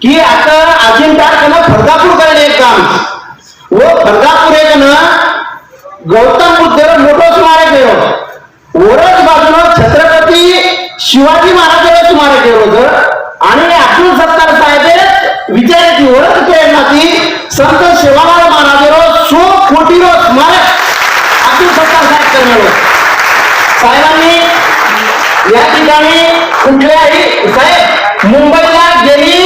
की आता अजिंठाकडनं फरदापूर करणे एक काम व फरदापूर एक ना गौतम बुद्ध मोठं स्मारक केलं वरच बाजूला छत्रपती शिवाजी महाराजांचं स्मारक केलं होतं आणि अब्दुल सत्तार साहेब विचारायची ओळख केली ती संत सेवालाल महाराजांवर 100 कोटी स्मारक अब्दुल सत्तार साहेब करणार साहेबांनी या ठिकाणी कुठल्याही साहेब मुंबईला गेली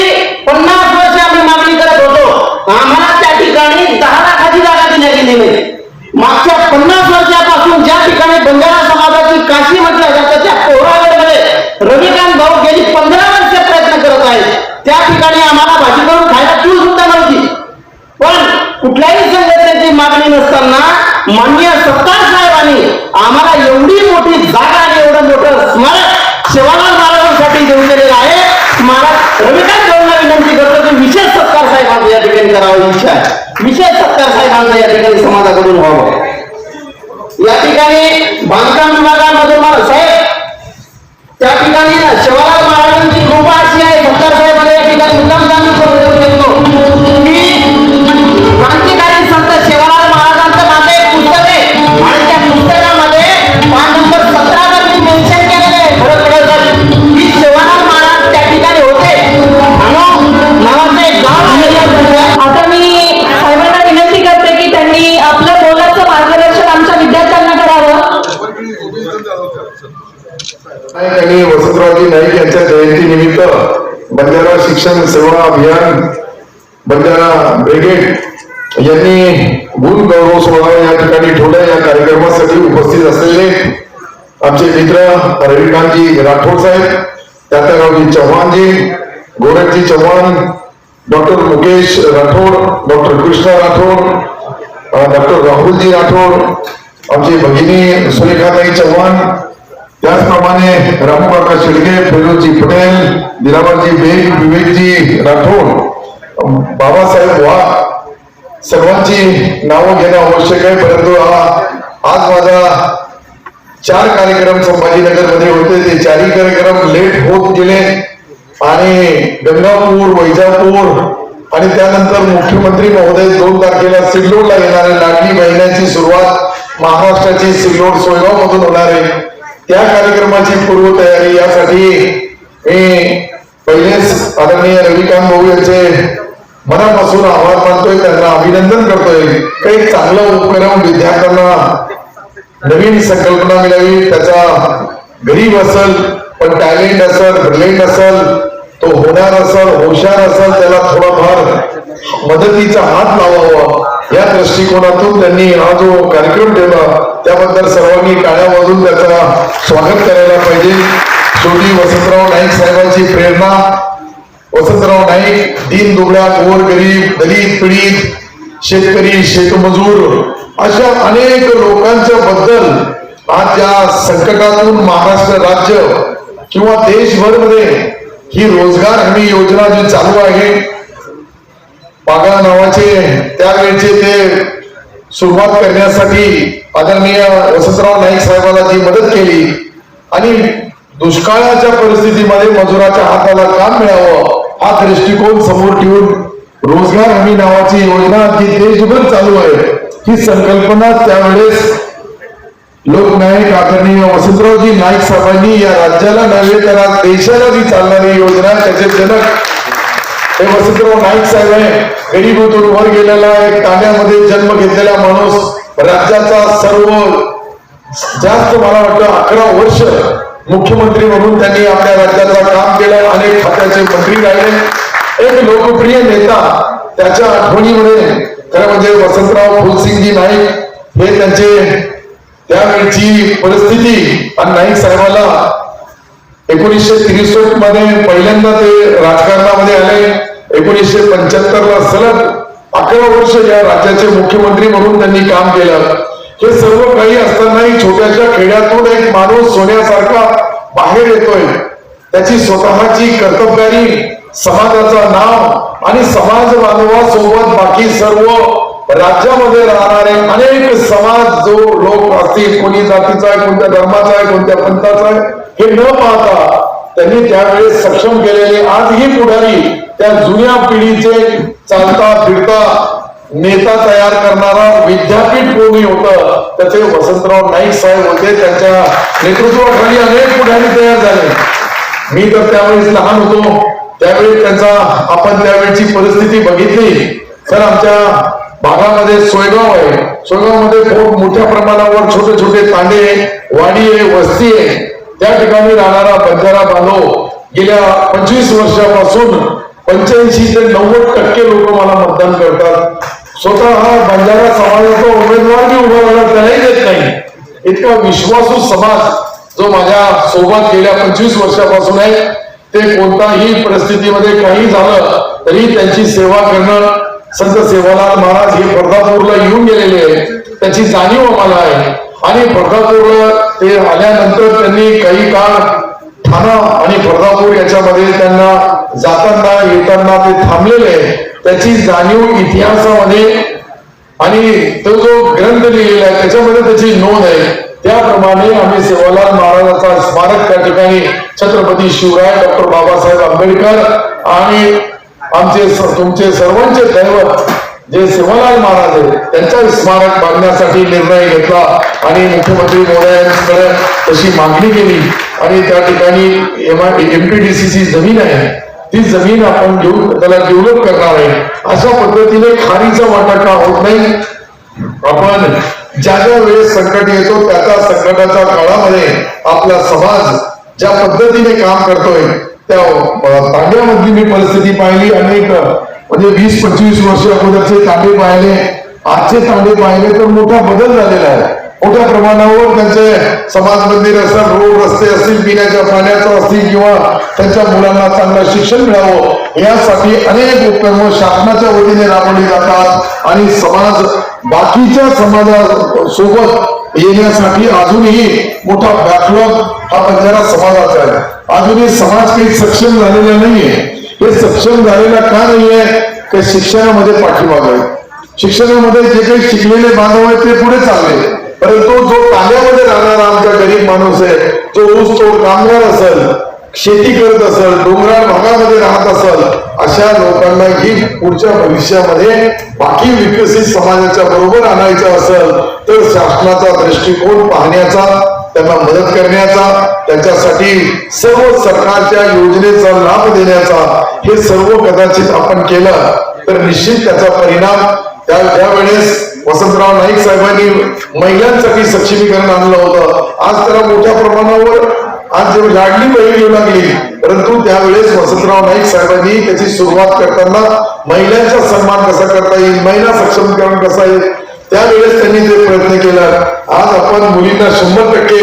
50 वर्ष आम्ही मागणी करत होतो आम्हाला त्या ठिकाणी 10 लाखाची जागा देण्यात गेली नाही मागच्या 50 वर्षापासून ज्या ठिकाणी बंजारा समाजाची काशी म्हटलं जातं त्या पोहरागडमध्ये रविकांत भाऊ गेली 15 वर्ष प्रयत्न करत आहेत त्या ठिकाणी आम्हाला भाजी करून खायला चूल सुद्धा नव्हती पण कुठल्याही संघटनेची मागणी नसताना माननीय सत्तार साहेबांनी आम्हाला एवढी मोठी जागा आणि एवढं मोठं स्मारक सेवालाल महाराजांसाठी देऊन दिलेलं आहे स्मारक रविकांत भाऊंना विनंती करतो की विशेष सत्कार साहेबांचा या ठिकाणी करावं इच्छा आहे विशेष सत्कार साहेबांचा या ठिकाणी समाजाकडून व्हावं या ठिकाणी बांधकाम विभागामधून मला साहेब त्या ठिकाणी सेवालाल महाराजांची कृपा अशी आहे सत्कार साहेबांना या ठिकाणी मुद्दाम जाणून करून देतो की क्रांतिकारी संत सेवालाल महाराजांचं माझं एक पुस्तक आहे आणि त्या पुस्तकामध्ये 5 नंबर 17 वर मी मेन्शन केलेलं आहे खरं कळत की सेवालाल महाराज त्या ठिकाणी होते नावाचं एक गाव आहे आता मी साहेबांना विनंती करते की त्यांनी आपलं मोलाचं मार्गदर्शन आमच्या विद्यार्थ्यांना करावं त्यांनी वसंतरावजी नाईक यांच्या जयंतीनिमित्त बंजारा शिक्षण सेवा अभियान बंजारा ब्रिगेड यांनी गुण गौरव सोहळा या ठिकाणी ठेवला या कार्यक्रमासाठी उपस्थित असलेले आमचे मित्र रविकांतजी राठोड साहेब Tatyaraoji Chavanji Gorakhji Chavan doctor Mukesh Rathod doctor Krishna Rathod doctor Rahulji Rathod आमची भगिनी सुरेखाताई चव्हाण त्याचप्रमाणे रामकाका शेडगे फिरोजी पटेल दिलावरजी बेग विवेकजी राठोड बाबासाहेब वाघ सर्वांची नावं घेणं आवश्यक आहे परंतु आज माझा 4 कार्यक्रम संभाजीनगर मध्ये होते ते 4ही कार्यक्रम लेट होत गेले आणि गंगापूर वैजापूर आणि त्यानंतर मुख्यमंत्री महोदय 2 तारखेला सिल्लोडला येणार आहे लाडली महिन्याची सुरुवात महाराष्ट्राची सिल्लोड सोयगाव मधून होणार आहे त्या कार्यक्रमाची पूर्वतयारी यासाठी मी पहिलेच आदरणीय रविकांत भाऊ यांचे मनापासून आभार मानतोय त्यांना अभिनंदन करतोय काही चांगलं उपक्रम विद्यार्थ्यांना नवीन संकल्पना मिळावी त्याचा गरीब असेल पण टॅलेंट असेल ब्रिलियंट असेल तो होणार असेल हुशार असेल त्याला थोडाफार मदतीचा हात लावावा या दृष्टिकोनातून त्यांनी हा जो कार्यक्रम ठेवला त्याबद्दल सर्वांनी टाळ्या वाजवून त्याचा स्वागत करायला पाहिजे शेवटी वसंतराव नाईक साहेबांची प्रेरणा वसंतराव नाईक दीन दुबळा गोर गरीब दलित पीडित शेतकरी शेतमजूर अशा अनेक लोकांच्या बद्दल आज या संकटातून महाराष्ट्र राज्य किंवा देशभर मध्ये ही रोजगार हमी योजना जी चालू आहे पागा नावाचे त्यावेळेचे ते सुरुवात करण्यासाठी आदरणीय वसंतराव नाईक साहेबांना जी मदत केली आणि दुष्काळाच्या परिस्थितीमध्ये मजुराच्या हाताला काम मिळावं हा दृष्टिकोन समोर ठेवून रोजगार हमी नावाची योजना जी देशभर चालू आहे ही संकल्पना त्यावेळेस लोकनायक आदरणीय वसंतरावजी नाईक साहेबांनी या राज्याला नव्हे तर देशाला जी चालणारी योजना त्याचे जनक हे वसंतराव नाईक साहेब आहे गरीबीतून वर गेलेला एक ताण्यामध्ये जन्म घेतलेला माणूस राज्याचा सर्व जास्त मला वाटतं 11 वर्ष मुख्यमंत्री म्हणून त्यांनी आपल्या राज्याचं काम केलं अनेक खात्याचे मंत्री राहिले एक लोकप्रिय नेता त्याच्या आठवणीमध्ये खरं म्हणजे वसंतराव फुलसिंगजी नाईक हे त्यांचे त्यावेळची परिस्थिती आणि नाईक साहेबाला 1963 मध्ये पहिल्यांदा ते राजकारणामध्ये आले 1975 ला सलग 11 वर्ष या राज्याचे मुख्यमंत्री म्हणून त्यांनी काम केलं हे सर्व काही असतानाही छोट्याशा खेड्यातून एक माणूस सोन्यासारखा बाहेर येतोय त्याची स्वतःची कर्तबगारी समाजाचं नाव आणि समाज बांधवासोबत बाकी सर्व राज्यामध्ये राहणारे अनेक समाज जो लोक असतील कोणी जातीचा आहे कोणत्या धर्माचा आहे कोणत्या पंथाचा आहे हे न पाहता त्यांनी त्यावेळेस सक्षम केलेले आजही पुढारी त्या जुन्या पिढीचे चालता फिरता नेता तयार करणारा विद्यापीठ कोणी होतं त्याचे वसंतराव नाईक साहेब होते. त्यांच्या नेतृत्वाखाली अनेक पुढारी तयार झाले. मी तर त्यावेळेस लहान होतो. त्यावेळी आपण त्यावेळची परिस्थिती बघितली तर आमच्या भागामध्ये सोयगाव आहे. सोयगावमध्ये खूप मोठ्या प्रमाणावर छोटे छोटे तांडे वाडी आहे, वस्ती आहे. त्या ठिकाणी राहणारा बंजारा बांधव गेल्या 25 वर्षापासून 85 ते 90% लोक मला मतदान करतात. स्वतः हा बंजारा समाजाचा उमेदवार बी उभा राहिला त्यालाही देत नाही. इतका विश्वासू समाज जो माझ्या सोबत गेल्या 25 वर्षापासून आहे. ते कोणत्याही परिस्थितीमध्ये काही झालं तरी त्यांची सेवा करणं. संत सेवालाल महाराज हे बर्दापूरला येऊन गेलेले आहेत, त्याची जाणीव आम्हाला आहे. आणि बर्दापूरला ते आल्यानंतर त्यांनी काही काळ ठाणा आणि बर्दापूर याच्यामध्ये त्यांना जाताना येताना ते थांबलेले आहे. त्याची जाणीव इतिहासामध्ये आणि तो जो ग्रंथ लिहिलेला आहे त्याच्यामध्ये त्याची नोंद आहे. त्याप्रमाणे आम्ही सेवालाल महाराजांचा स्मारक त्या ठिकाणी छत्रपती शिवराय डॉक्टर बाबासाहेब आंबेडकर आणि आमचे तुमचे सर्वांचे दैवत जे सेवालाल महाराज आहेत त्यांचा स्मारक बांधण्यासाठी निर्णय घेतला आणि मुख्यमंत्री महोदयांकडे तशी मागणी केली. आणि त्या ठिकाणी एमपीडीसीची जमीन आहे, ती जमीन आपण घेऊन त्याला डेव्हलप करणार आहे. अशा पद्धतीने खारीचा वाटा का होत नाही. आपण ज्या ज्या वेळेस संकट येतो त्या संकटाच्या काळामध्ये आपला समाज ज्या पद्धतीने काम करतोय त्या तांड्यामधली मी परिस्थिती पाहिली. अनेक म्हणजे 20-25 वर्ष अगोदरचे तांडे पाहिले, आजचे तांडे पाहिले तर मोठा बदल झालेला आहे. मोठ्या प्रमाणावर त्यांचे समाज मंदिर असेल, रोड रस्ते असतील, पिण्याच्या पाण्याचं असतील किंवा त्यांच्या मुलांना चांगलं शिक्षण मिळावं यासाठी अनेक उपक्रम शासनाच्या वतीने राबवले जातात. आणि समाज बाकीच्या समाजासोबत येण्यासाठी अजूनही मोठा बॅकलॉग हा बंजारा समाजाचा आहे. अजूनही समाज काही सक्षम झालेला नाहीये. हे सक्षम झालेला का नाहीये? ते शिक्षणामध्ये पाठीमागे आहे. शिक्षणामध्ये जे काही शिकलेले बांधव आहेत ते पुढे चालले, परंतु जो तांड्यामध्ये राहणारा आमचा गरीब माणूस आहे, जो ऊसतोड कामगार असेल, शेती करत असेल, डोंगराळ भागामध्ये राहत असेल, अशा लोकांना ही पुढच्या भविष्यामध्ये बाकी विकसित समाजाच्या बरोबर आणायचं असेल तर शासनाचा दृष्टिकोन पाहण्याचा, त्यांना मदत करण्याचा, त्यांच्यासाठी सर्व सरकारच्या योजनेचा लाभ देण्याचा हे सर्व कदाचित आपण केलं तर निश्चित त्याचा परिणाम ज्या वेळेस वसंतराव नाईक साहेबांनी महिलांसाठी सक्षमीकरण आणलं होतं, आज त्याला मोठ्या प्रमाणावर आज लाडली बहीण येऊ लागली. परंतु त्यावेळेस वसंतराव नाईक साहेबांनी त्याची सुरुवात करताना महिलांचा सन्मान कसा करता येईल, महिला सक्षमीकरण कसं येईल त्यावेळेस त्यांनी ते प्रयत्न केला. आज आपण मुलींना 100%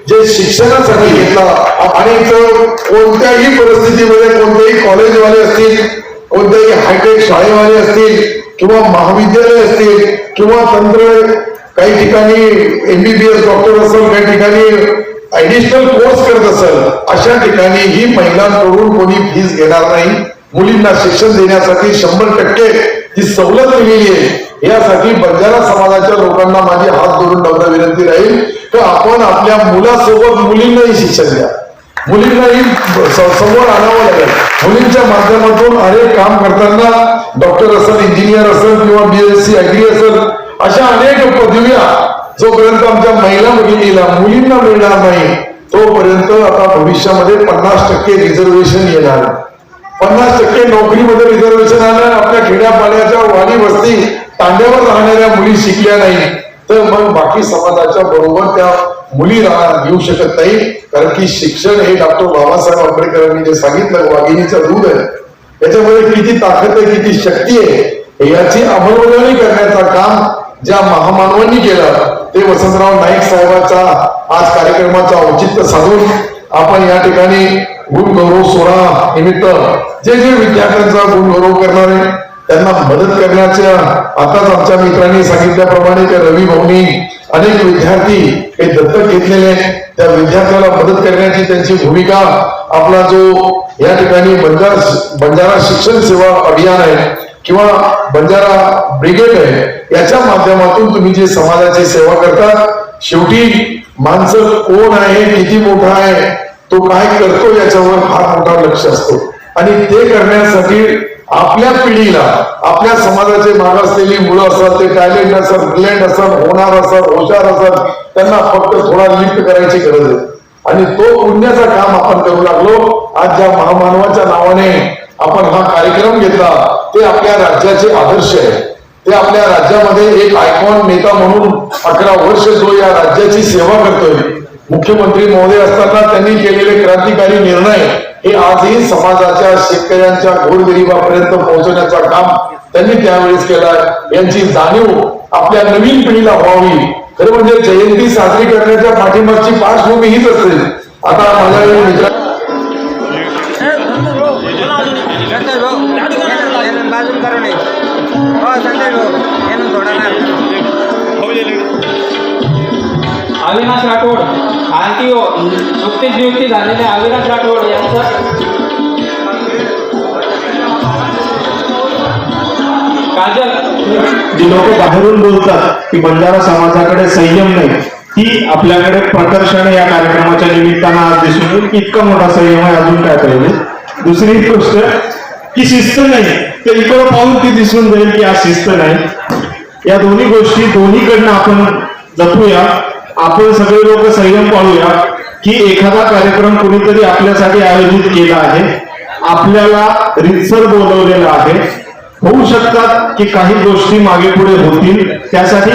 जे शिक्षणासाठी घेतला आणि कोणत्याही परिस्थितीमध्ये कोणत्याही कॉलेजवाले असतील, कोणत्याही हायटेक शाळेवाले असतील किंवा महाविद्यालय असतील किंवा तंत्र काही ठिकाणी MBBS डॉक्टर असेल, काही ठिकाणी ऍडिशनल कोर्स करत असेल, अशा ठिकाणी ही महिलांकडून कोणी फीस घेणार नाही. मुलींना शिक्षण देण्यासाठी 100% जी सवलत दिलेली आहे. यासाठी बंजारा समाजाच्या लोकांना माझी हात जोडून नम्र विनंती राहील की आपण आपल्या मुलासोबत मुलींनाही शिक्षण द्या, मुलींनाही समोर आणावं लागेल. मुलींच्या माध्यमातून अनेक काम करताना डॉक्टर असेल, इंजिनियर असेल किंवा BSc ऍग्री असेल, अशा अनेक पदव्या जोपर्यंत आमच्या महिला भगिनीला मुलींना मिळणार नाही तोपर्यंत आता भविष्यामध्ये 50% रिझर्वेशन येणार. 50% नोकरीमध्ये रिझर्वेशन आलं. आपल्या खेड्यापाड्याच्या वाडी वस्ती तांड्यावर राहणाऱ्या मुली शिकल्या नाही तर मग बाकी समाजाच्या बरोबर त्या मुली येऊ शकत नाही. कारण की शिक्षण हे डॉक्टर बाबासाहेब आंबेडकरांनी जे सांगितलं वाघिणीचं दूध आहे, याच्यामध्ये किती ताकद आहे, किती शक्ती आहे, याची अंमलबजावणी करण्याचं काम ज्या महामानवांनी केलं ते वसंतराव नाईक साहेबांचा आज कार्यक्रमाचा औचित्य साधून आपण या ठिकाणी गुणगौरव सोहळा निमित्त जे जे विद्यार्थ्यांचा गुणगौरव करणारे त्यांना मदत करण्याच्या आताच आमच्या मित्रांनी सांगितल्याप्रमाणे त्या रवी भाऊनी अनेक विद्यार्थी हे दत्तक घेतलेले, त्या विद्यार्थ्याला मदत करण्याची त्यांची भूमिका, आपला जो या ठिकाणी बंजारा शिक्षण सेवा अभियान आहे किंवा बंजारा ब्रिगेड आहे, याच्या माध्यमातून तुम्ही जे समाजाची सेवा करता. शेवटी माणसं कोण आहे, किती मोठा आहे, तो काय करतो याच्यावर फार मोठा लक्ष असतो. आणि ते करण्यासाठी आपल्या पिढीला, आपल्या समाजाचे मागासलेली मुलं असतात, ते टॅलेंट असतात, ब्रिलियंट असतात, होणार असतात, हुशार असतात, त्यांना फक्त थोडा लिफ्ट करायची गरज आहे. आणि तो पुण्याचं काम आपण करू लागलो. आज ज्या महामानवाच्या नावाने आपण हा कार्यक्रम घेतला ते आपल्या राज्याचे आदर्श आहे. ते आपल्या राज्यामध्ये एक आयकॉन नेता म्हणून 11 वर्ष जो या राज्याची सेवा करतोय, मुख्यमंत्री महोदय असताना त्यांनी केलेले क्रांतिकारी निर्णय हे आजही समाजाच्या, शेतकऱ्यांच्या, गोरगरिबापर्यंत पोहोचवण्याचं काम त्यांनी त्यावेळेस केलं. यांची जाणीव आपल्या नवीन पिढीला व्हावी. खरं म्हणजे जयंती साजरी करण्याच्या पाठीमागची पार्श्वभूमी हीच असते. आता माझ्या मित्र अविनाश राठोड आणखी नुकतीच नियुक्ती झालेले अविनाश राठोड यांचं काजल. जी लोक बाहेरून बोलतात की बंजारा समाजाकडे संयम नाही, ती आपल्याकडे प्रकर्षाने या कार्यक्रमाच्या निमित्तानं आज दिसून येईल की इतका मोठा संयम आहे. अजून काय पाहिजे? दुसरी गोष्ट की शिस्त नाही, तर इकडं पाहून ती दिसून जाईल की आज शिस्त नाही. या दोन्ही गोष्टी दोन्हीकडनं आपण जपूया. आपण सगळे लोक संयम पाळूया की एखादा कार्यक्रम कोणीतरी आपल्यासाठी आयोजित केला आहे, आपल्याला रीतसर बोलवलेलं आहे. होऊ शकतात की काही गोष्टी मागे पुढे होतील, त्यासाठी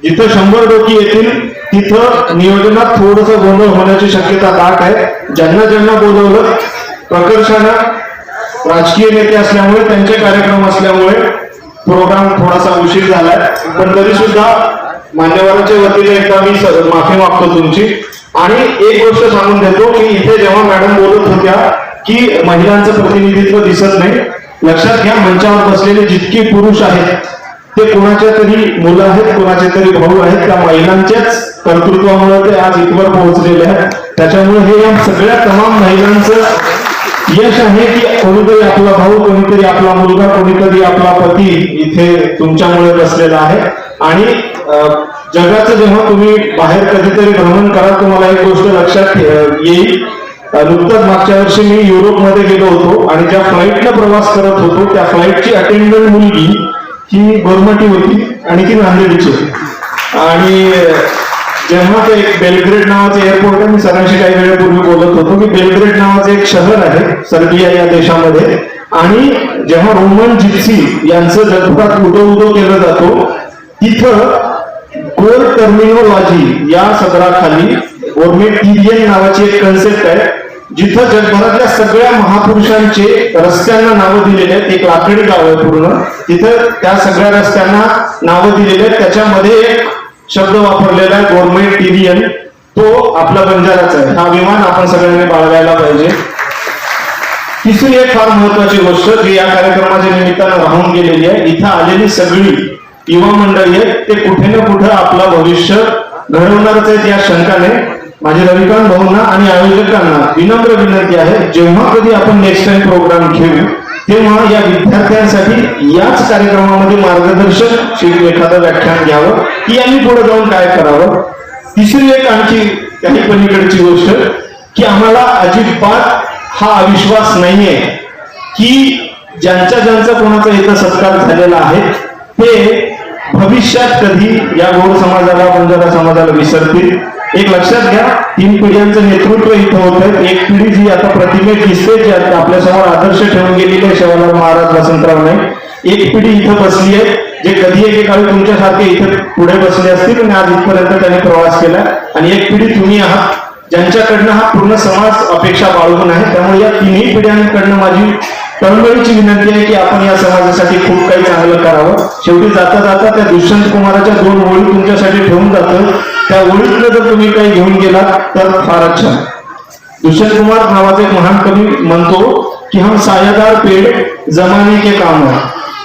जिथं 100 डोकी येतील तिथं नियोजनात थोडस गोंधळ होण्याची शक्यता दाट आहे. ज्यांना ज्यांना बोलवलं प्रकर्षानं राजकीय नेते असल्यामुळे, त्यांचे कार्यक्रम असल्यामुळे प्रोग्राम थोडासा उशीर झालाय, पण तरी सुद्धा मान्यवरांच्या वतीने एकदा मी माफी मागतो तुमची. आणि एक गोष्ट सांगून देतो की इथे जेव्हा मॅडम बोलत होत्या की महिलांचं प्रतिनिधित्व दिसत नाही, लक्षात घ्या मंचावर बसलेले जितके पुरुष आहेत ते कोणाच्या तरी मुलं आहेत, कोणाचे तरी भाऊ आहेत. त्या महिलांच्याच कर्तृत्वामुळे ते आज इथवर पोहोचलेले आहेत. त्याच्यामुळे हे या सगळ्या तमाम महिलांचं यश आहे की कोणीतरी आपला भाऊ, कोणीतरी आपला मुलगा, कोणीतरी आपला पती इथे तुमच्यामुळे बसलेला आहे. आणि जगाचं जेव्हा तुम्ही बाहेर कधीतरी भ्रमण करा, तुम्हाला एक गोष्ट लक्षात येईल. नुकताच मागच्या वर्षी मी युरोपमध्ये गेलो होतो आणि ज्या फ्लाईटला प्रवास करत होतो त्या फ्लाईटची अटेंडंट मुलगी ही गोरमाटी होती आणि ती नांदेडची होती. आणि जेव्हा ते एक बेलग्रेड नावाचं एअरपोर्ट आहे, मी सरांशी काही वेळेपूर्वी बोलत होतो की बेलग्रेड नावाचं एक शहर आहे सर्बिया या देशामध्ये, आणि जेव्हा रोमन जिप्सी यांचं जगभरात उदो केलं जातो तिथं गोल टर्मिनोलॉजी या सदराखाली गोरमेटिरियन नावाची एक कन्सेप्ट आहे, जिथं जगभरातल्या सगळ्या महापुरुषांचे रस्त्यांना नावं दिलेले आहेत. एक लाकडी गाव आहे पूर्ण, तिथं त्या सगळ्या रस्त्यांना नावं दिलेली आहेत. त्याच्यामध्ये एक शब्द वापरलेला आहे गोरमेटिरियन, तो आपला बंजाराचा आहे. हा अभिमान आपण सगळ्यांनी बाळगायला पाहिजे. तिसरी एक फार महत्वाची गोष्ट जी या कार्यक्रमाच्या निमित्तानं राहून गेलेली आहे, इथं आलेली सगळी युवा मंडळी आहेत, ते कुठे ना कुठे आपलं भविष्य घडवणारच आहेत या शंकाने माझे रविकांत भाऊंना आणि आयोजकांना विनम्र विनंती आहे, जेव्हा कधी आपण नेक्स्ट टाइम प्रोग्राम घेऊ तेव्हा या विद्यार्थ्यांसाठी याच कार्यक्रमामध्ये मार्गदर्शक एखादं व्याख्यान घ्यावं की यांनी पुढे जाऊन काय करावं. तिसरी एक आणखी काही पलीकडची गोष्ट की आम्हाला अजिबात हा अविश्वास नाहीये की ज्यांचा कोणाचा इथं सत्कार झालेला आहे ते भविष्यात कधी या गौड समाजाला, बंजारा समाजाला विसरतील. एक लक्षात घ्या, 3 पिढ्यांचं नेतृत्व इथं होत आहे. एक पिढी जी आता प्रतिमेत दिसते, जी आपल्यासमोर आदर्श ठेवून गेलेली आहे शिवालाल महाराज वसंतराव नाईक. एक पिढी इथं बसली आहे जे कधी एकेकाळी तुमच्यासारखे इथे पुढे बसले असतील आणि आज इथपर्यंत त्यांनी प्रवास केला. आणि एक पिढी तुम्ही आहात ज्यांच्याकडनं हा पूर्ण समाज अपेक्षा बाळगून आहे. त्यामुळे या 3ही पिढ्यांकडनं माझी तळमळीची विनंती आहे की आपण या समाजासाठी खूप काही चांगलं करावं. शेवटी जाता जाता त्या दुष्यंत कुमाराच्या 2 ओळी तुमच्यासाठी ठेवून जातो, त्या ओळीतलं जर तुम्ही काही घेऊन गेलात तर फारच छान. दुष्यंत कुमार नावाचा एक महान कवी म्हणतो की हम सायादार पेड़ जमाने के काम है,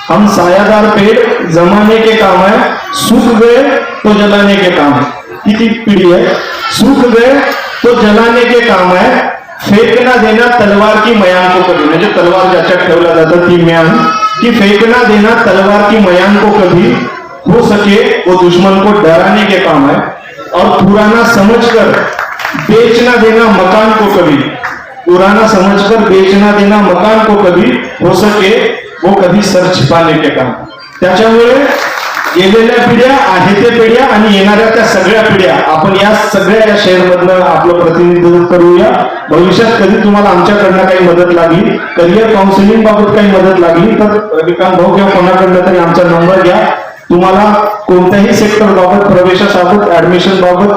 हम सायादार पेड़ जमाने के काम है, सूख गए तो जलाने के काम है. किती पिढी आहे, सूख गए तो जलाने के काम है, फेकना देना तलवार की मयान को कभी, म्हणजे तलवार ज्याच्यात ठेवला जातं ती म्यान, की फेकना देना तलवार की मयान को कभी, हो सके वो दुश्मन को डराने के काम है, और पुराना समझकर बेचना देना मकान को कभी, पुराना समझकर बेचना देना मकान को कभी हो सके वो कधी सर छिपाने के काम. त्याच्यामुळे गेलेल्या पिढ्या, आहे त्या पिढ्या आणि येणाऱ्या त्या सगळ्या पिढ्या, आपण या सगळ्या या शहरमधनं आपलं प्रतिनिधित्व करूया. भविष्यात कधी तुम्हाला आमच्याकडनं काही मदत लागली, करिअर काउन्सिलिंग बाबत काही मदत लागली तर रविकांत भाऊ किंवा कोणाकडनं तरी आमचा नंबर घ्या. तुम्हाला कोणत्याही सेक्टर बाबत, प्रवेशाबाबत, ऍडमिशन बाबत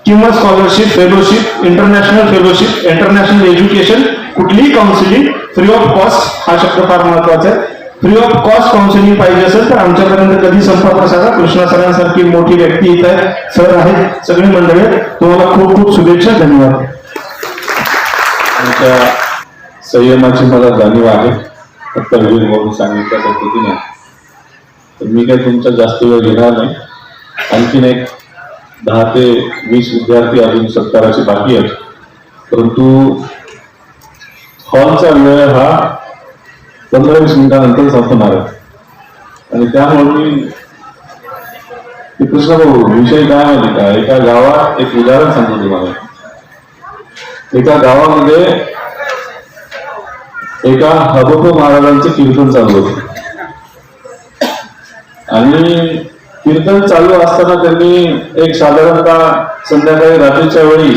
किंवा scholarship, fellowship, international fellowship, international education, कुठलीही काउन्सिलिंग फ्री ऑफ कॉस्ट, हा शब्द फार महत्वाचा आहे. फ्री ऑफ कॉस्ट काउन्सिलिंग पाहिजे असेल तर आमच्यापर्यंत कधी संपर्क साधा. कृष्णा सरांसारखी मोठी व्यक्ती इथं आहे, सर आहेत, सगळी मंडळी आहेत. तुम्हाला खूप खूप शुभेच्छा. धन्यवाद. तुमच्या संयमाची मला जाणीव आहे. कर्तव्य म्हणून सांगितल्या पद्धतीने तर मी काही तुमचा जास्त वेळ घेणार नाही. आणखीन एक 10 ते 20 विद्यार्थी अजून सत्काराचे बाकी आहेत, परंतु हॉलचा वेळ हा 15-20 मिनिटानंतर संपणार आहे. आणि त्यामुळे मी कृष्णभाऊ विषय काय माहिती का, एका गावात एक उदाहरण सांगतो तुम्हाला. एका गावामध्ये एका हबप महाराजांचे कीर्तन चालू होते आणि कीर्तन चालू असताना त्यांनी एक साधारणतः संध्याकाळी रात्रीच्या वेळी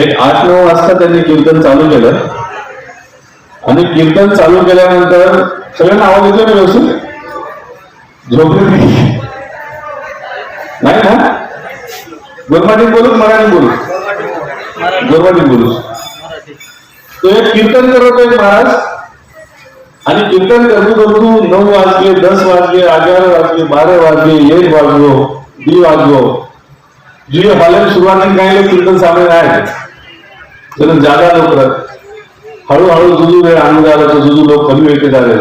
एक 8-9 वाजता त्यांनी कीर्तन चालू केलं. आणि कीर्तन चालू केल्यानंतर सगळ्यांना आवाज येतो ना व्यवस्थित? झोपले नाही ना? गोरमाटीत बोलू, मराठी बोलू? गोरमाटीत बोलू. तो एक कीर्तन करत होता एक महाराज, आणि कीर्तन करतो 9 वाजले, 10 वाजले, 11 वाजले, 12 वाजले, 1 वाजलो, 2 वाजलो. जी हॉलत सुरुवातीला काही लोक कीर्तन सामील आहेत, जर ज्यादा लोक हळूहळू जुजू वेळ आणून झाला तर जुजू लोक कमी वेळचे झाले.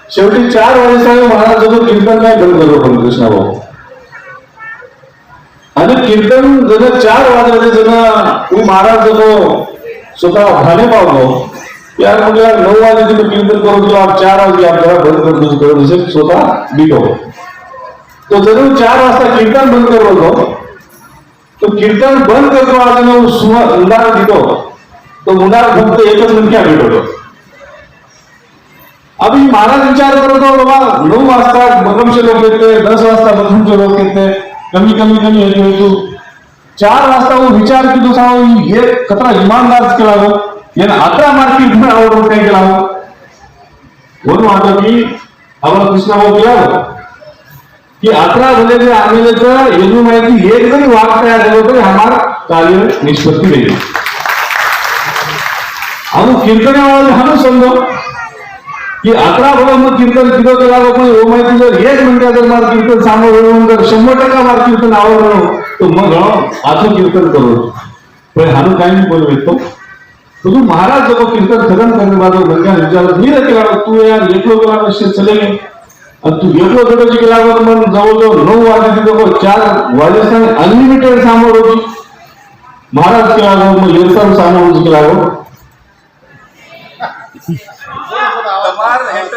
शेवटी 4 वाजता महाराज जो कीर्तन काय बंद करतो पण कृष्णाभाऊ. आणि कीर्तन जर 4 वाजले जण महाराज जो स्वतः भाने पावलो यार म्हणजे 9 वाजले तुम्ही कीर्तन करून जो 4 वाजले आपल्याला बंद करतो करून स्वतः बीट हो. तो जरूर 4 वाजता कीर्तन बंद करतो, तो कीर्तन बंद करतो आज उदाहरण देतो. तो मुलार फक्त एकच मुख्या भेटवतो. अभी महाराज विचार करतो बाबा 9 वाजता बकमचे लोक येते, 10 वाजता बकमचे लोक येते, कमी कमी कमी येतो. 4 वाजता वो विचार की तो साहब ये कतरा ईमानदार केला हो, याने 11 मार्किट में आवड काय केला हो. म्हणून वाटतं की आम्हाला कृष्णाभाऊ केला हो की 11 भले आम्ही तर येणू माहिती एक जरी वाद तयार झालो तरी हमार कार्य निष्पत्ती देईल. हम कीर्तन हम समझो की 11 भले मग कीर्तन किती केला पण वो माहिती जर 1 मिनिटात जर मार कीर्तन सामोरं जर 100% मार कीर्तन आवडलो तो मग आजो कीर्तन करो. पण हाणू काही नाही बोलू येतो. तो महाराज जो कीर्तन खतम करने बाद गंगा विचार धीरे केला तू यार एकलो केला असे चले गे आणि तू एकलो थोडं केला मग जवळजवळ 9 वाजले तिथं 4 वाजेपर्यंत अनलिमिटेड सामोर होती. महाराज केला मग येरसाम सामोर केला तमार हेट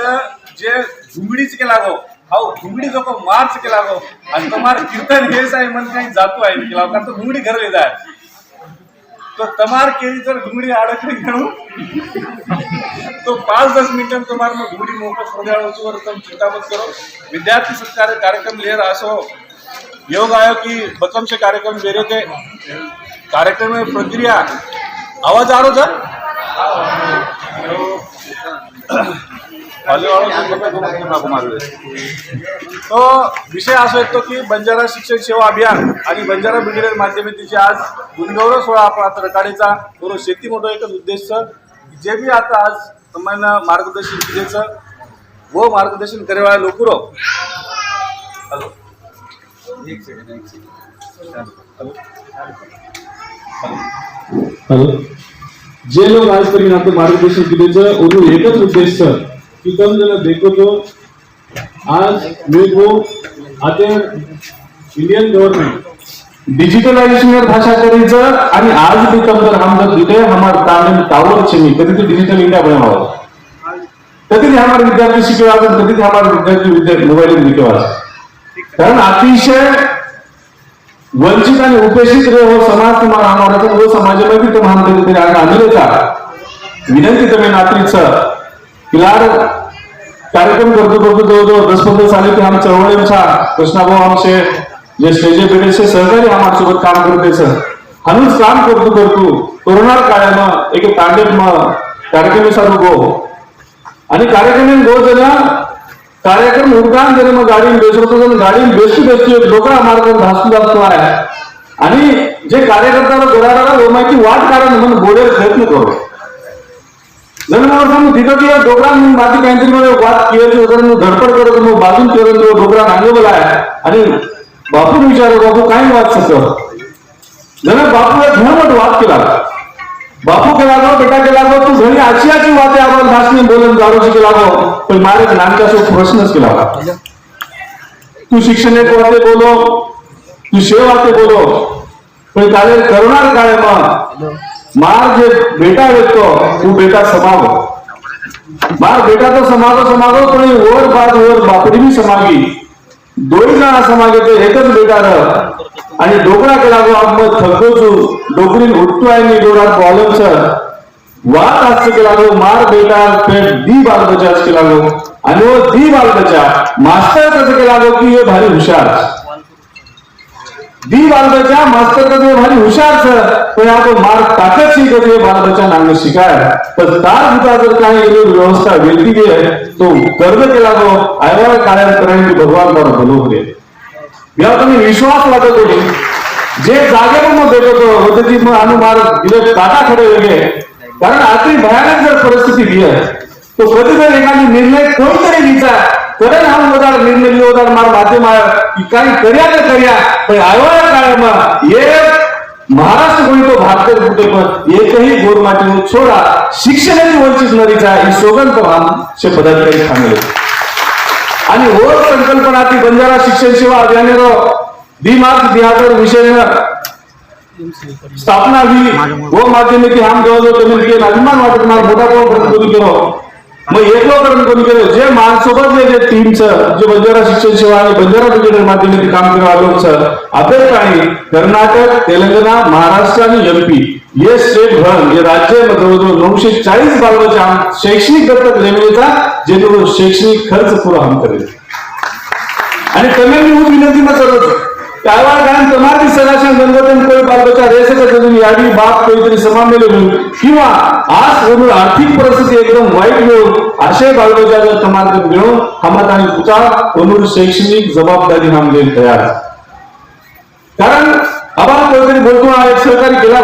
जे घुंगडीच केला गो हाव घुंगडी जो मार्च केला गो आणि तमार कीर्तन हेच आहे मन काही जातो आहे केला कारण तो घुंगडी घरले जाय तो तमार केली तर घुंगडी अडकली घेऊन तो 5-10 मिनिटं तमार मग घुंगडी मोकळ सोड्याळो वर तुम चिंता मत करो. विद्यार्थी सत्कार कार्यक्रम ले रहा सो योग आयो की बकम से कार्यक्रम ले रहे थे. कार्यक्रम में प्रक्रिया आवाज आ रहा था तो विषय असो येतो की बंजारा शिक्षण सेवा अभियान आणि बंजारा ब्रिगेड माध्यमातीचे आज गुणगौरव सोहळा आपला रकाडीचा पूर्ण शेती मोठं एकच उद्देश जे बी आता आज तुम्हाला मार्गदर्शन केलेचं व मार्गदर्शन करेवाळा लोकुरो. हॅलो एक सेकंड हॅलो जे लोग आजपर्यंत आपलं मार्गदर्शन केलेचं उन्होंने एकच उद्देश कि तुम जरा देखो तो आज मेरे को आते इंडियन गवर्नमेंट डिजिटलायझेशनवर भाषा करायचं आणि आज भी कम तर हम जब दिखे हमारे तालीम टावर छे नहीं कभी तो डिजिटल इंडिया बनावा कधी हमारे विद्यार्थी शिकवा कधी हमारे विद्यार्थी मोबाईल शिकवा. कारण अतिशय वंचित आणि उपेक्षित रे हो समाज तुम्हाला हमारा तो वो समाजामध्ये तो हम तरी तरी आगे आलेले का विनंती तुम्ही नात्रीच किलार कार्यक्रम करतो जवळजवळ 10-15 साली ते आम चळवळींचा कृष्णाभाऊ आमचे जे स्टेजे पेटेचे सहकारी आम्हासोबत काम करते हनुच काम करतो कोरोना काळानं एक तांडेप कार्यक्रम सारू गो आणि कार्यक्रम गो जण कार्यक्रम उद्गान जरी मग गाडी बेसतो गाडी बेसतो लोक मार्ग धासतो आहे आणि जे कार्यकर्त्याला गोराडाला माहिती वाट काढा म्हणून बोलायला प्रयत्न करू जन्मावर तिथं की डोकरा माती काहीतरी वाद केलं धडपड करत मग बाजून केलं तो डोकरा नांगेबला आहे आणि बापू विचार बापू काय वाद सर जण बापूला धर्मट वाद केला बापू केला गो बेटा केला गो तू घरी आची वादे आम्हाला भाषणे बोलून दारूची केला गो पण मारे नामच्या प्रश्नच केला तू शिक्षण एक वाते बोलो तू शेवाते बोलो पण चालेल करोना काळे मग मार जे बेटा येतो तू बेटा समागो मार बेटा तो समागो पण वर बाद वर बापडी बी समागी दोन जण समागे ते एकच बेटा आणि डोकरा केला गो मग थकोचू डोकरी उठतो आहे मी डोळा प्रॉब्लेम वाद आज केला गो मार बेटा पेट दी बाल बचाच केला गो आणि वो दी बाल बचा मास्टर कसं केला गो की हे भारी हुशार दी बाल बचा मास्टर कसं भारी हुशार पण आपण मार ताकद शिकत बाल बचा नांग शिकाय पण तार भूता जर काही व्यवस्था वेगळी आहे तो कर्ज केला गो आयवाळ काळ्या करायची भगवान बार भलो होते या तुम्ही विश्वास वाटत होते जे जागेवर मग भेटतो होते ती मग अनु मार दिले काटा खडे वेगळे कारण आजची भयानक जर परिस्थिती दिली आहे तो कधी जर एखादी निर्णय कोणतरी घ्यायचा करेल हा उदार निर्णय उदार मार माध्यम काही कर्या तर कर्या पण आयवाळ काळाમાં ये महाराष्ट्र कोणी तो भारतीय कुठे पण एकही गोरमाटी छोडा शिक्षणाची वंचित नदीचा ही सोगंद आमचे पदाधिकारी सांगले आणि ओर संकल्पना ती बंजारा शिक्षण सेवा अभियान दी मार्च 2000 विषय स्थापना हुई वो माध्यम की हम जो अभिमान वाटत मोठा कोणी केलो मग एकलोकरण कोणी केलं जे मानसोबत जे टीमचं जे बंजारा शिक्षण सेवा आणि बंजारा ब्रिगेड माध्यमातून काम केलं अभ्यास आणि कर्नाटक तेलंगणा महाराष्ट्र आणि एमपी ये स्टेट भर हे राज्य जवळजवळ 940 बालकांच्या शैक्षणिक दत्तक रेल्वेचा जे शैक्षणिक खर्च पुरा हम करेल आणि कमेंट विनंती न करत त्यावर कारण तुम्हाला सदाशन गणगोतन कोई बालबच्चा रह सकत यादी बाप काहीतरी समामेल किंवा आज वरून आर्थिक परिस्थिती एकदम वाईट वेळ असे बालबच्चा जर तुम्हाला मिळून हमत आणि पुचा वरून शैक्षणिक जबाबदारी हम देईल तयार कारण आम्हाला कोणतरी बोलतो एक सहकारी केला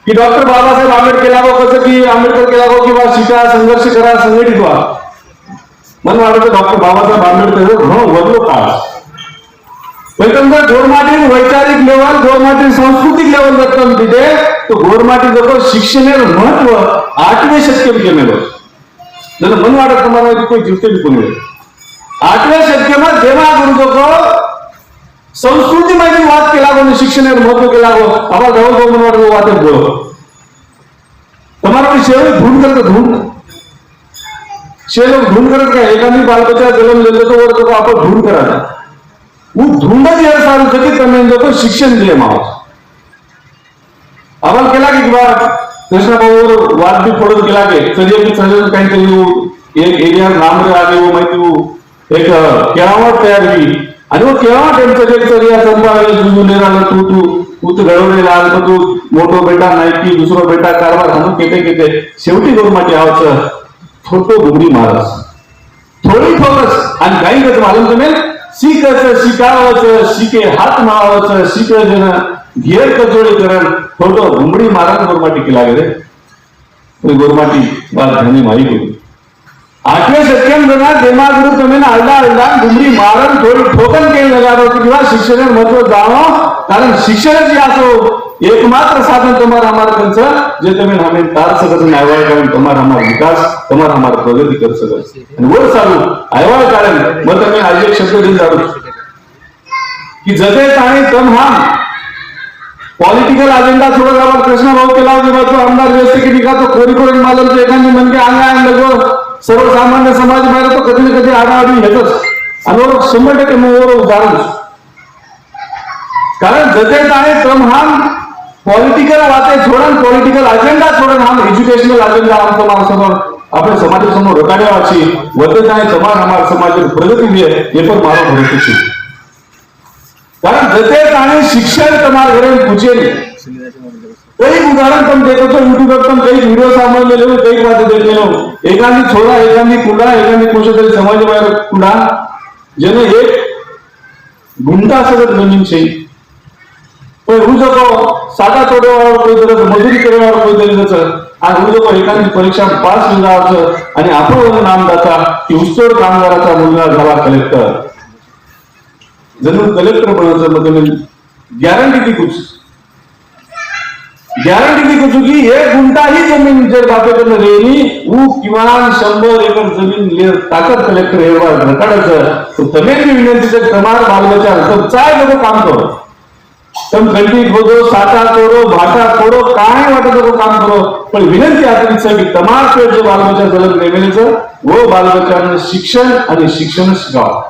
की डॉक्टर बाबासाहेब आंबेडकर कसं की आंबेडकर केला किंवा शिका संघर्ष करा संघटित व्हा मला वाटतं डॉक्टर बाबासाहेब आंबेडकर वडलो काळ गोरमाटी वैचारिक लेवल गोरमाटी सांस्कृतिक लेवल जर तिथे तो गोरमाटी जर शिक्षणाचं महत्व 8व्या शतकात केलेलं जर मन वाटत तुम्हाला कोणी जिवते कोणी 8व्या शतकात जेव्हा गुरु संस्कृती माहिती वाद केला म्हणून शिक्षणाचं महत्व केला आम्हाला जवळ मन वाटत वाटत बोल तुम्हाला शेवट धून करत धून लोक धून करत काय एखादी बालकाचा जन्म दिलं तो वर तो आपण धून करायचा वो धुंडच या सारू सके तमें जो शिक्षण दिले मावस आवाज केला की किंवा कृष्णाभाऊवर वाद बी फोडून केला की तरी की सगळं काहीतरी एक एरिया नाम आले वो माहिती वो एक केळावट तयार केली आणि वो केळावट त्यांचं एक तरी या संपावे जुनेर आलं तू घडवलेला आज तू मोठो बेटा नाही की दुसरा बेटा कारभार म्हणून केते शेवटी गोरमाटी आवाचं छोटो घुमडी महाराज थोडी फोकस आणि काही कसं मालूम तुम्ही शिकायचं शिकावचं शिके हात मावाचं शिकय जण घेर कचोडी करण थोडं घुमडी मारण गोरमाटी केला गेले गोरमाटी बाल धनी माही गेली 8व्या शतकात देमागुरु तुम्ही आलदा घुमडी मारण थोडी ठोकन केली लगावं किंवा शिक्षणाचं महत्व जाणव कारण शिक्षणाची असो एकमात्र साधन तुम्हारा हमारा कंचं जे तुम्ही हमें तार सकत आयवाळ कारण तुम्हारा हमारा विकास तुम्हारा हमारा प्रगति कर सकत आणि वर चालू आयवाळ कारण मग तुम्ही आज एक शब्द दिन जाणू की जते आणि तम हम पॉलिटिकल अजेंडा थोड़ा गावात कृष्णा भाऊ केला किंवा तो आमदार व्यस्त की निघा तो कोरी कोरी मालम एखादी म्हणजे अंगा लगो सर्वसामान्य समाज बाहेर तो कधी ना कधी आडाआडी येतच आणि 100% मग उदाहरण कारण जते ताणे तम हम पॉलिटिकल बातें छोड़न, पॉलिटिकल अजेंडा छोड़न हम एज्युकेशनल अजेंडा हम तुम्हारे समोर अपने समाज समोर रखाड्या वाची वते ताणे तमार हमार समाज प्रगति हुए ये पर मारो भरोसा छे। कारण जते ताणे शिक्षण तुम्हारे घरे पूछे कई उदाहरण तुम देखो तो यूट्यूब पर तुम कई वीडियो सामने ले लो, कई बातें देख ले लो, एकांदी छोड़ा, एकांदी कुंडा, एकांदी कुछ तरी समाज बाहेर कुंडा जेने एक गुंठा सगळं जमीन છે पण હું જો સાદા તોડવાળો કોઈ તરફ મજૂરી કરવાળો કોઈ તરફ આ હું જો एकांदी परीक्षा पास होणार आणि आपण नाम दाता की उस्तोड कामगाराचा मुलगा झाला कलेक्टर, जणू कलेक्टर बनायचं मतलब गॅरंटी थी कुछ, गॅरंटी थी कुछ की एक गुंठा ही जमीन जर बापेकडे रेली वो किमान 100 एकर जमीन ले ताकद कलेक्टर एवढा रखाडायचं तो तमें भी विनंती से तमार बालबच्चा सब चाय लोग काम करो, तुम गड्डी खोदो, साटा तोड़ो, भाटा तोड़ो, काय वाटत तो काम करो, पण विनंती आखरीच की तमार पे जो बालबच्चा जन्म लेमेलेचं वो बालबच्चांना शिक्षण आणि शिक्षण शिकावा,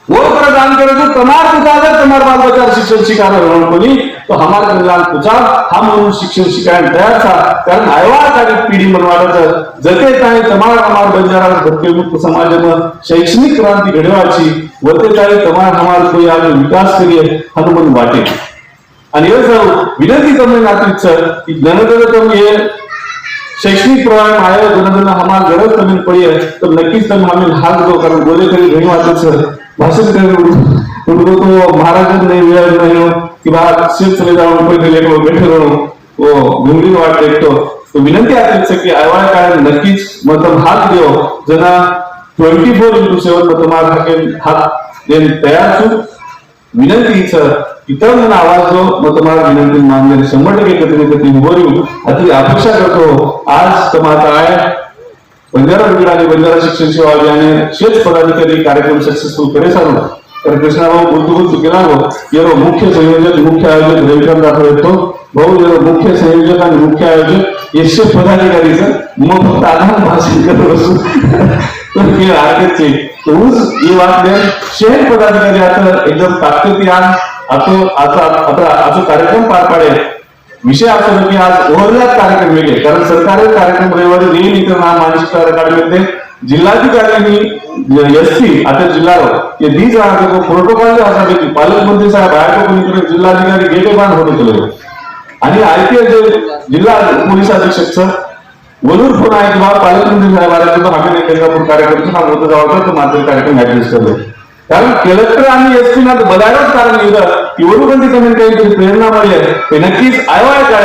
वो प्रदान करे तो तमार तुझा अगर तमार बाल बच्चा शिक्षण शिकाना रहन कोनी तो हमार कल्याण तुझा हम म्हणून शिक्षण शिकायला तयार था। कारण आयवाळी पिढी मनवाडाचं जते ताई तमार हमार बंजारा भटकेमुक्त समाजમાં शैक्षणिक क्रांति घडवायची वते ताई तमार हमार कोई आगे विकास करिए हनुमान वाटे आणि हे जाऊ विनंती તમને નાખીશ સર की जनगण तुम ये शैक्षणिक प्रोग्राम आयो जनगण हमार गरज कमी पड़ी है तो नक्कीच तुम हमें हाथ दो, कारण बोले करी घणी वाटत सर भाषण करने उनको तो महाराज नहीं मिला नहीं हो कि बाहर सिर्फ चले जाओ कोई लेकर बैठे रहो वो घुंगरी वाट देखतो तो विनंती आखरीच की आयवाळ काळ नक्कीच मतलब हात देव जना 24/7 मतलब हात देन तयार छु विनंती की तम आवाज जो मतलब विनंती मानले 100% कधी बोलू अति अपेक्षा करतो आज तुम्हाला आहे बंजारा विभाग आणि बंजारा शिक्षण सेवा अभियान शेष पदाधिकारी कार्यक्रम सक्सेसफुल करे सारो तर कृष्णाभाऊ बुद्धबुद्ध केला येरो मुख्य संयोजक मुख्य आयोजक रविकांत दाखव येतो भाऊ येरो मुख्य संयोजक आणि मुख्य आयोजक ये शेष पदाधिकारीचं मग फक्त आधार भाषण करत असू तर हे आर्केचे तो ये बात में शेष पदाधिकारी आता एकदम ताकदीने आता कार्यक्रम पार पाडे विषय असा की आज ओव्हरलॅप कार्यक्रम वेगळे, कारण सरकारी कार्यक्रम रविवारी रिनिकरण मानसिक अकादमीमध्ये जिल्हाधिकारी एसपी आता जिल्हावर ये 20 को प्रोटोकॉल असा की पालकमंत्री साहेब आयोजक कोणीकडे जिल्हाधिकारी गेटे बांध होते केले आणि आयपीएस जे जिल्हा पोलीस अधीक्षक सर वलूर फोन आहे की पालकमंत्री साहेब आले तो आम्ही केंद्रापूर कार्यक्रम हा होता जावा तो मात्र कार्यक्रम ऍडजस्ट करलो, कारण कलेक्टर आणि एसपी ना बदलायलाच कारण येतं की वरून कमी काहीतरी प्रेरणा मिळेल नक्कीच आयवाय काय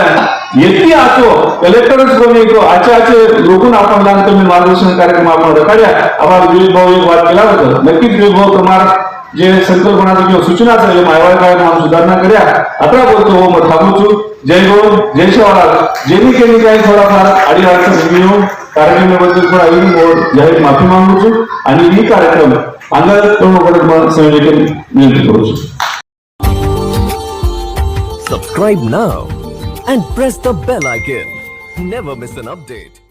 येते आतो कलेक्टरच कोणी येतो आचे लोकून आपण लहान कमी मार्गदर्शन कार्यक्रम आपण रखाड्या आम्हाला विवेक भाऊ एक वाद केला होता नक्कीच विवेक भाऊ तुम्हाला जे संकल्पनाचं किंवा सूचना असेल आयवाय काय नाम सुधारणा कर्या आता बोलतो हो मग थांबूचू जय गौर जय शिवराज जेनी केली काही थोडाफार अडी अडचण घेऊन कार्यक्रमाबद्दल थोडा जाहीर माफी मागू छु आणि ही कार्यक्रम Subscribe now and press the bell icon. Never miss an update.